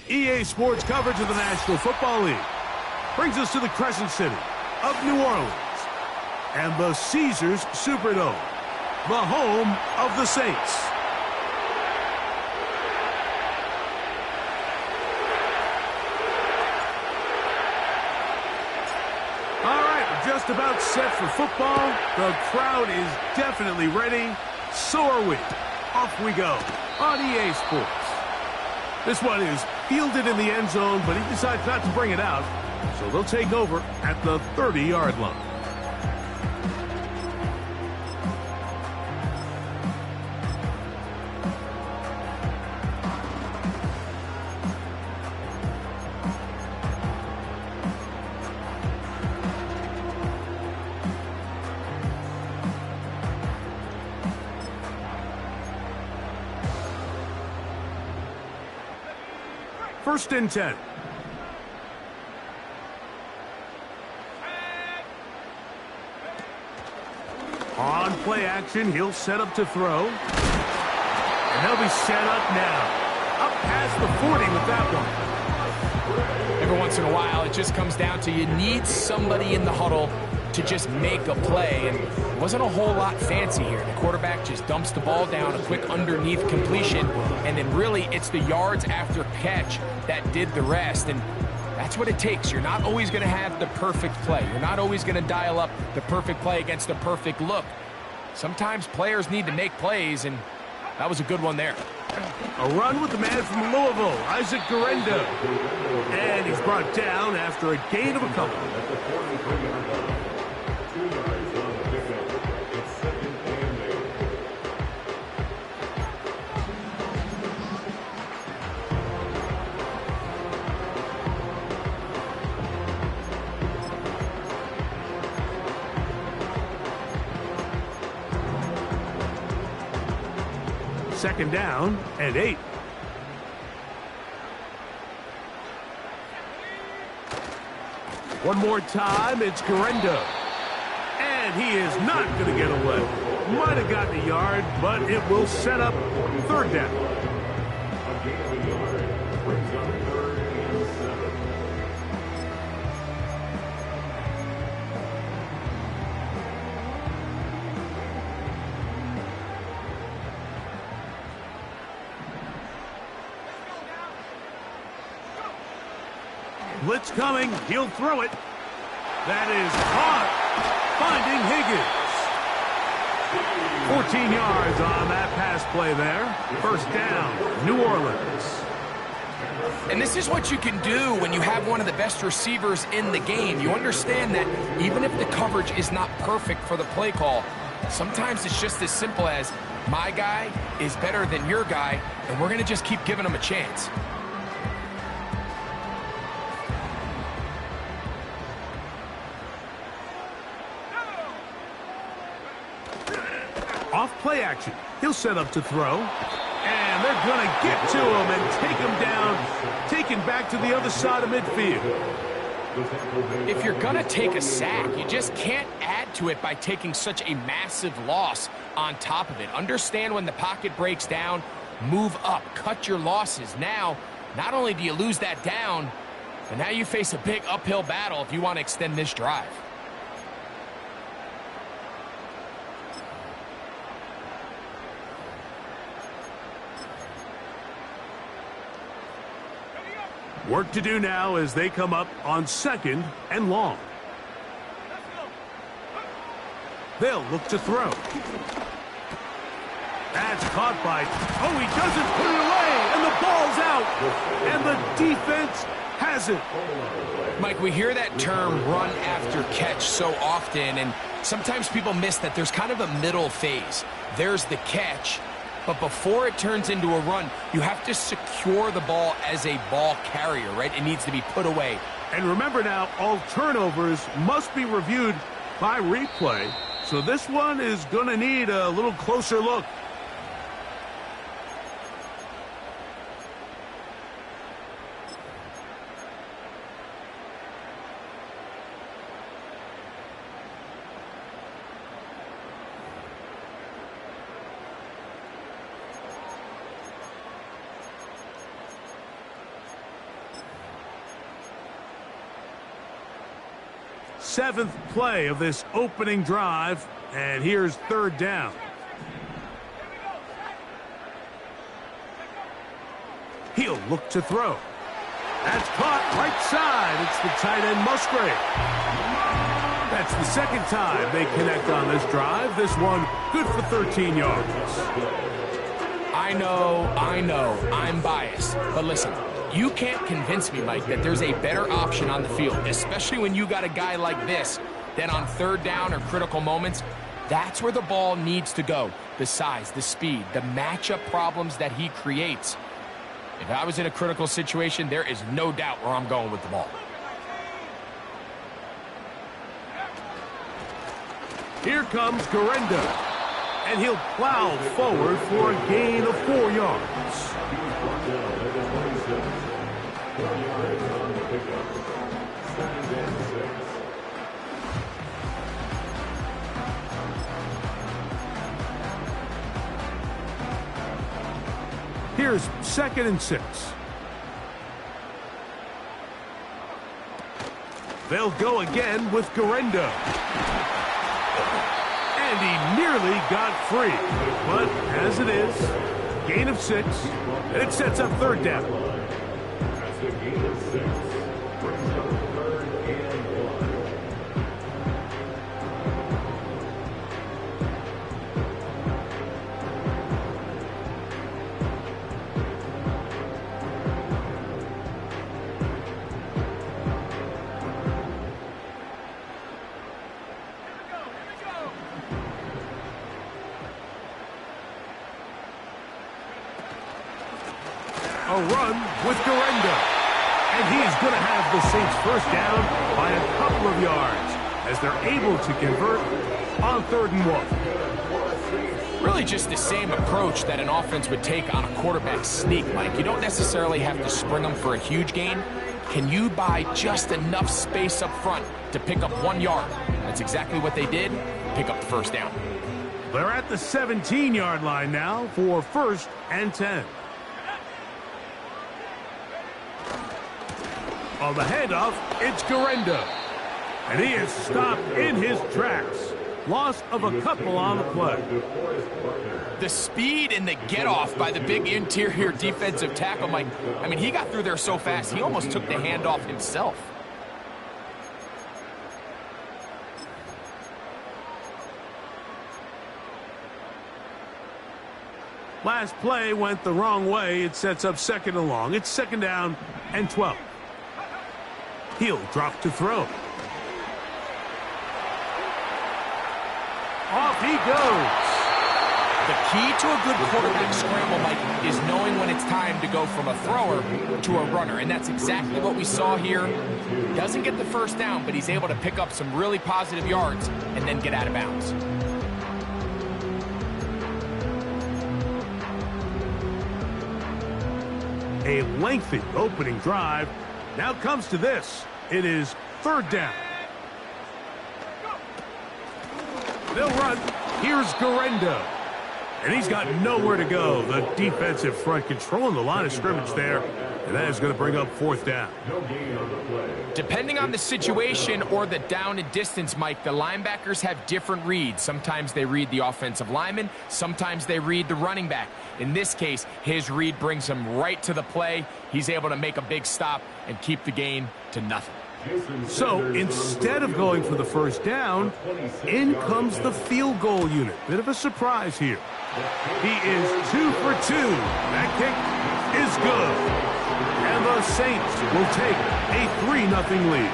EA Sports coverage of the National Football League brings us to the Crescent City of New Orleans and the Caesars Superdome, the home of the Saints. All right, we're just about set for football. The crowd is definitely ready. So are we. Off we go on EA Sports. This one is fielded in the end zone, but he decides not to bring it out. So they'll take over at the 30-yard line. First and 10. On play action, he'll set up to throw. And he'll be set up now. Up past the 40 with that one. Every once in a while, it just comes down to you need somebody in the huddle to just make a play. And it wasn't a whole lot fancy here. The quarterback just dumps the ball down, a quick underneath completion, and then really it's the yards after catch that did the rest. And that's what it takes. You're not always going to have the perfect play. You're not always going to dial up the perfect play against the perfect look. Sometimes players need to make plays, and that was a good one there. A run with the man from Louisville, Isaac Garendo. And he's brought down after a gain of a couple. Second down and 8. One more time, it's Garendo. And he is not going to get away. Might have gotten a yard, but it will set up third down. Blitz coming. He'll throw it. That is caught. Finding Higgins. 14 yards on that pass play there. First down, New Orleans. And this is what you can do when you have one of the best receivers in the game. You understand that even if the coverage is not perfect for the play call, sometimes it's just as simple as my guy is better than your guy, and we're going to just keep giving him a chance. Off play action. He'll set up to throw. And they're going to get to him and take him down. Taken back to the other side of midfield. If you're going to take a sack, you just can't add to it by taking such a massive loss on top of it. Understand when the pocket breaks down, move up, cut your losses. Now, not only do you lose that down, but now you face a big uphill battle if you want to extend this drive. Work to do now as they come up on second and long. They'll look to throw. That's caught by... Oh, he doesn't put it away, and the ball's out. And the defense has it. Mike, we hear that term run after catch so often, and sometimes people miss that there's kind of a middle phase. There's the catch, but before it turns into a run, you have to secure the ball as a ball carrier, right? It needs to be put away. And remember now, all turnovers must be reviewed by replay. So this one is going to need a little closer look. 7th play of this opening drive, and here's 3rd down. He'll look to throw. That's caught right side. It's the tight end Musgrave. That's the 2nd time they connect on this drive. This one good for 13 yards. I know, I'm biased. But listen, you can't convince me, Mike, that there's a better option on the field, especially when you got a guy like this, that on 3rd down or critical moments, that's where the ball needs to go. The size, the speed, the matchup problems that he creates. If I was in a critical situation, there is no doubt where I'm going with the ball. Here comes Garenda, and he'll plow forward for a gain of 4 yards. Here's 2nd and 6. They'll go again with Garenda. And he nearly got free. But as it is, gain of 6, and it sets up 3rd down. That's a gain of 6. Brings up 3rd and 1. A run with Garenda. And he's going to have the Saints 1st down by a couple of yards as they're able to convert on 3rd and 1. Really just the same approach that an offense would take on a quarterback sneak, Mike. You don't necessarily have to spring them for a huge gain. Can you buy just enough space up front to pick up 1 yard? That's exactly what they did. Pick up the 1st down. They're at the 17-yard line now for 1st and 10. On the handoff, it's Garenda. And he is stopped in his tracks. Loss of a couple on the play. The speed and the get-off by the big interior defensive tackle, Mike. I mean, he got through there so fast, he almost took the handoff himself. Last play went the wrong way. It sets up 2nd and long. It's 2nd down and 12. He'll drop to throw. Off he goes. The key to a good quarterback scramble, Mike, is knowing when it's time to go from a thrower to a runner. And that's exactly what we saw here. Doesn't get the 1st down, but he's able to pick up some really positive yards and then get out of bounds. A lengthy opening drive. Now comes to this. It is 3rd down. They'll run. Here's Garenda. And he's got nowhere to go. The defensive front controlling the line of scrimmage there. And that is going to bring up 4th down. Depending on the situation or the down and distance, Mike, the linebackers have different reads. Sometimes they read the offensive lineman. Sometimes they read the running back. In this case, his read brings him right to the play. He's able to make a big stop and keep the gain to nothing. So instead of going for the 1st down, in comes the field goal unit. Bit of a surprise here. He is 2 for 2. That kick is good. And the Saints will take a 3-0 lead.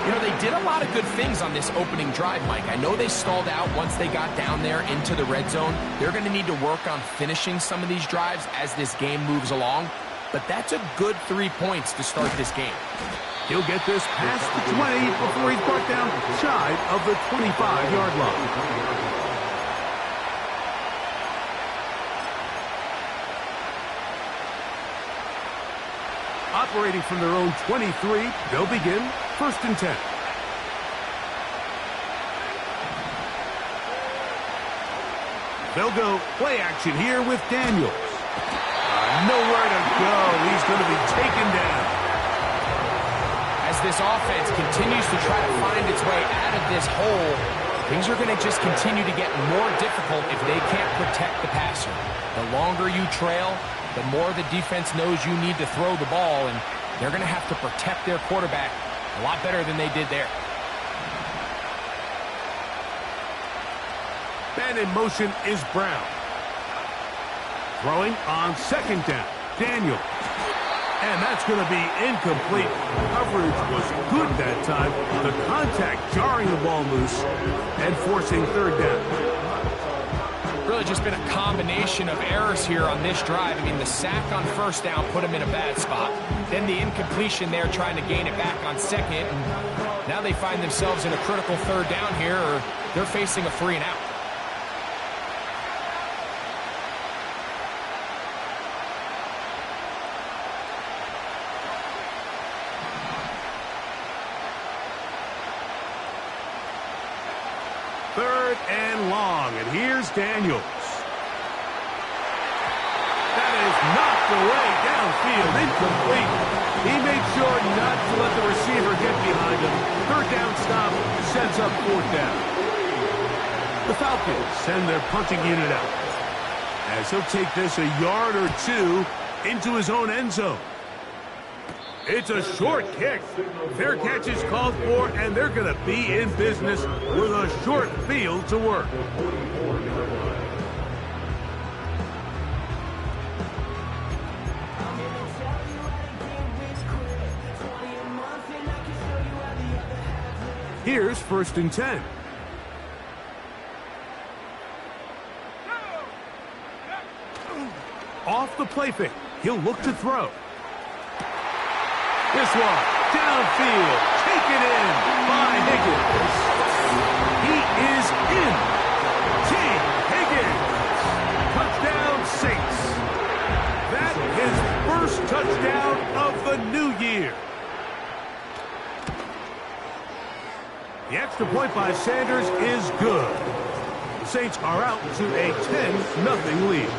You know, they did a lot of good things on this opening drive, Mike. I know they stalled out once they got down there into the red zone. They're going to need to work on finishing some of these drives as this game moves along. But that's a good 3 points to start this game. He'll get this past the 20 before he's brought down shy of the 25-yard line. Operating from their own 23, they'll begin 1st and 10. They'll go play action here with Daniels. Nowhere to go. He's going to be taken down. As this offense continues to try to find its way out of this hole, things are going to just continue to get more difficult if they can't protect the passer. The longer you trail, the more the defense knows you need to throw the ball, and they're going to have to protect their quarterback a lot better than they did there. Man in motion is Brown. Throwing on second down, Daniel. And that's going to be incomplete. Coverage was good that time. The contact jarring the ball loose and forcing third down. Really just been a combination of errors here on this drive. I mean, the sack on first down put him in a bad spot. Then the incompletion there trying to gain it back on second. And now they find themselves in a critical third down here, or they're facing a 3 and out. Third and long, and here's Daniels. That is knocked away downfield, incomplete. He made sure not to let the receiver get behind him. Third down stop sets up fourth down. The Falcons send their punting unit out, as he'll take this a yard or two into his own end zone. It's a short kick. Fair catch is called for, and they're going to be in business with a short field to work. Here's 1st and 10. Off the play fake. He'll look to throw. This one, downfield, taken in by Higgins. He is in. T. Higgins. Touchdown, Saints. That is first touchdown of the new year. The extra point by Sanders is good. The Saints are out to a 10-0 lead.